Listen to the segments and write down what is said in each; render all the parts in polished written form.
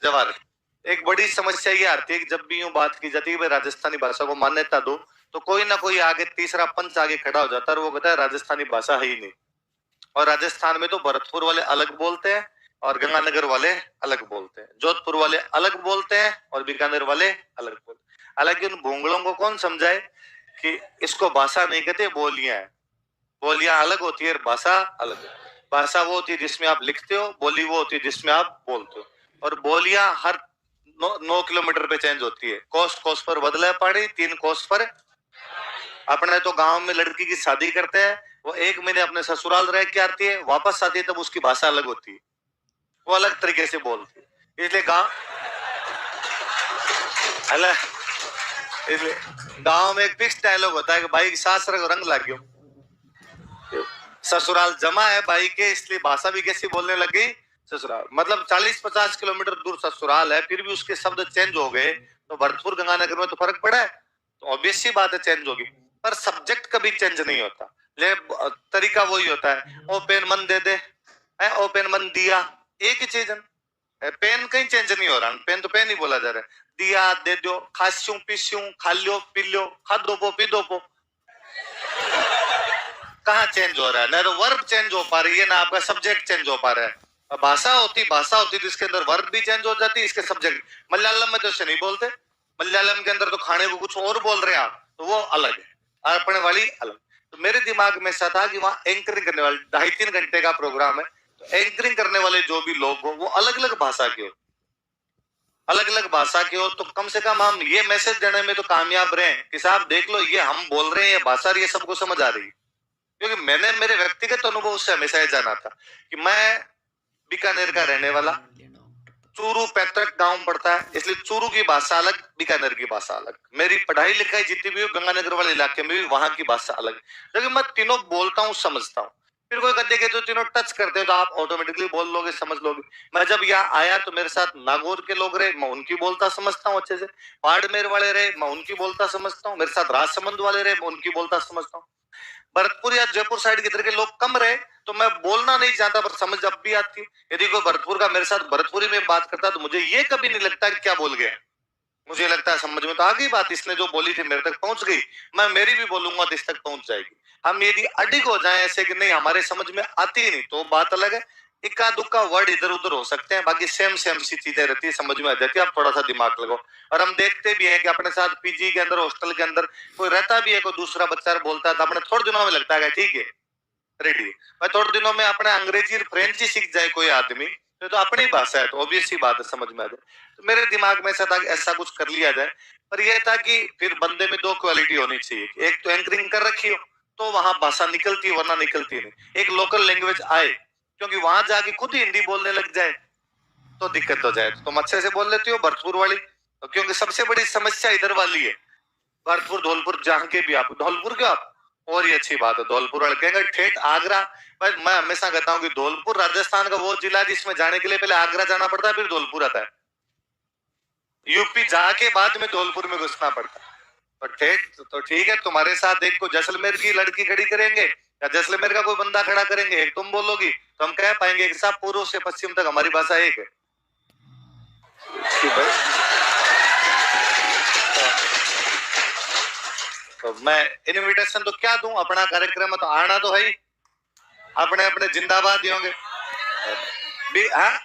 जवाहर। एक बड़ी समस्या ये आती है कि जब भी यूं बात की जाती है भाई राजस्थानी भाषा को मान्यता दो, तो कोई ना कोई आगे तीसरा पंच आगे खड़ा हो जाता है और वो कहता है राजस्थानी भाषा है ही नहीं। और राजस्थान में तो भरतपुर वाले अलग बोलते हैं और गंगानगर वाले अलग बोलते हैं, जोधपुर वाले अलग बोलते हैं और बीकानेर वाले अलग बोलते हैं। हालांकि उन भोंगलों को कौन समझाए कि इसको भाषा नहीं कहते, बोलियां है। बोलियां अलग होती है, भाषा अलग है। भाषा वो होती है जिसमें आप लिखते हो, बोली वो होती है जिसमें आप बोलते हो। और बोलियां हर 9 किलोमीटर पे चेंज होती है। कोस कोस पर बदला है पानी, 3 कोस पर। अपने तो गांव में लड़की की शादी करते हैं, वो 1 महीने अपने ससुराल रह के आती है, वापस आती है तब उसकी भाषा अलग होती है, वो अलग तरीके से बोलती है। इसलिए गांव अलग, इसलिए गांव में एक फिक्स डायलॉग होता है कि भाई की सास रंग लग गयो। ससुराल जमा है भाई के, इसलिए भाषा भी कैसी बोलने लग गई, ससुराल। मतलब 40-50 किलोमीटर दूर ससुराल है, फिर भी उसके शब्द चेंज हो गए। तो भरतपुर गंगानगर में तो फर्क पड़ा है, तो ऑब्वियस सी बात है चेंज होगी। पर सब्जेक्ट कभी चेंज नहीं होता, ले तरीका वही होता है। ओ पेन मन दे दे, ओ पेन मन दिया, एक ही चीज है। पेन कहीं चेंज नहीं हो रहा, पेन तो पेन ही बोला जा रहा है। दिया दे दो, खास्यूं पीस्यूं, खा लियो पी लियो, खा दो पो पी दो पो। कहाँ चेंज हो रहा है? ना तो वर्ब चेंज हो पा रही है, ना आपका सब्जेक्ट चेंज हो पा रहा है। भाषा होती तो इसके अंदर वर्ब भी चेंज हो जाती, इसके सब्जेक्ट। मलयालम में तो ऐसे नहीं बोलते, मलयालम के अंदर तो खाने को कुछ और बोल रहे हैं आप, तो वो अलग है, अपने वाली अलग। तो मेरे दिमाग में ऐसा था कि वहां एंकरिंग करने वाले 2.5-3 घंटे का प्रोग्राम है, तो एंकरिंग करने वाले जो भी लोग हो वो अलग अलग भाषा के हो, अलग अलग भाषा के हो। तो कम से कम हम ये मैसेज देने में तो कामयाब रहे कि साहब देख लो, ये हम बोल रहे हैं, ये भाषा ये सबको समझ आ रही है। क्योंकि मैंने मेरे व्यक्तिगत अनुभव से हमेशा ये जाना था कि मैं बीकानेर का रहने वाला, चूरू पैतृक गांव पड़ता है, इसलिए चूरू की भाषा अलग, बीकानेर की भाषा अलग। मेरी पढ़ाई लिखाई जितनी भी हो गंगानगर वाले इलाके में भी, वहां की भाषा अलग। लेकिन मैं तीनों बोलता हूँ, समझता हूँ। फिर कोई कहते कि तो तीनों टच करते हो तो आप ऑटोमेटिकली बोल लोगे, समझ लोगे। मैं जब यहाँ आया तो मेरे साथ नागौर के लोग रहे, मैं उनकी बोलता समझता हूँ अच्छे से। बाड़मेर वाले रहे, मैं उनकी बोलता समझता हूँ। मेरे साथ राजसमंद वाले रहे, मैं उनकी बोलता समझता हूँ। भरतपुर या जयपुर साइड की तरह के लोग कम रहे, तो मैं बोलना नहीं चाहता पर समझ अब भी आती। यदि कोई भरतपुर का मेरे साथ भरतपुरी में बात करता तो मुझे ये कभी नहीं लगता कि क्या बोल गया। मुझे लगता है समझ में तो आ गई बात, इसने जो बोली थी मेरे तक पहुंच गई, मैं मेरी भी बोलूंगा तो इस तक पहुंच जाएगी। हम यदि अडिग हो जाए ऐसे कि नहीं हमारे समझ में आती नहीं, तो बात अलग है। इक्का दुक्का वर्ड इधर उधर हो सकते हैं, बाकी सेम सेम सी चीजें रहती है, समझ में आ जाती है। आप थोड़ा सा दिमाग लगाओ। और हम देखते भी हैं कि अपने साथ पीजी के अंदर, हॉस्टल के अंदर कोई रहता भी है, कोई दूसरा बच्चा बोलता है तो अपने थोड़े दिनों में लगता है ठीक है, रेडी। मैं थोड़े दिनों में अपने अंग्रेजी फ्रेंच ही सीख जाए कोई आदमी, तो अपनी भाषा है, तो ऑब्वियस सी बात है, समझ में आ जाए। तो मेरे दिमाग में ऐसा था कि ऐसा कुछ कर लिया जाए। पर यह था कि फिर बंदे में 2 क्वालिटी होनी चाहिए, एक तो एंकरिंग कर रखी हो तो वहां भाषा निकलती है, वरना निकलती नहीं। एक लोकल लैंग्वेज आए, क्योंकि वहां जाके खुद ही हिंदी बोलने लग जाए तो दिक्कत हो जाए। तो तुम अच्छे से बोल लेती हो भरतपुर वाली, तो क्योंकि सबसे बड़ी समस्या इधर वाली है। भरतपुर धौलपुर जहाँ के भी, आप धौलपुर के आप, और ये अच्छी बात है, धौलपुर वाले कहेंगे ठेठ आगरा। पर मैं हमेशा कहता हूँ कि धौलपुर राजस्थान का वो जिला है जिसमें जाने के लिए पहले आगरा जाना पड़ता है, फिर धौलपुर आता है। यूपी जाके बाद में धौलपुर में घुसना पड़ता है। तो ठेठ तो ठीक है, तुम्हारे साथ एक को जैसलमेर की लड़की खड़ी करेंगे या जैसलमेर का कोई बंदा खड़ा करेंगे, एक तुम बोलोगी तो हम कह पाएंगे कि साहब पूर्व से पश्चिम तक हमारी भाषा एक है। तो मैं इनविटेशन तो क्या दूं, अपना कार्यक्रम है तो आना तो है ही, अपने अपने जिंदाबाद ही होंगे। हाँ,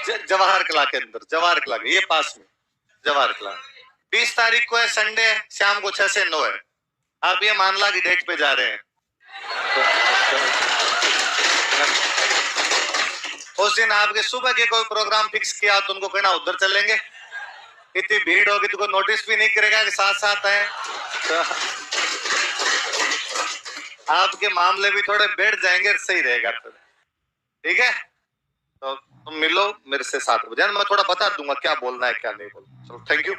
जवाहर कला के अंदर, जवाहर कला के ये पास में जवाहर कला। 20 तारीख को है, संडे, शाम को 6 से 9 है। आप ये मान ला की डेट पे जा रहे हैं, उस दिन आपके सुबह के कोई प्रोग्राम फिक्स किया तो उनको कहना उधर चलेंगे। इतनी भीड़ होगी तो कोई नोटिस भी नहीं करेगा कि साथ साथ है। तो आपके मामले भी थोड़े बैठ जाएंगे, सही रहेगा। ठीक है, तो तुम मिलो मेरे से 7 बजे, मैं थोड़ा बता दूंगा क्या बोलना है क्या नहीं बोलना। चलो, थैंक यू।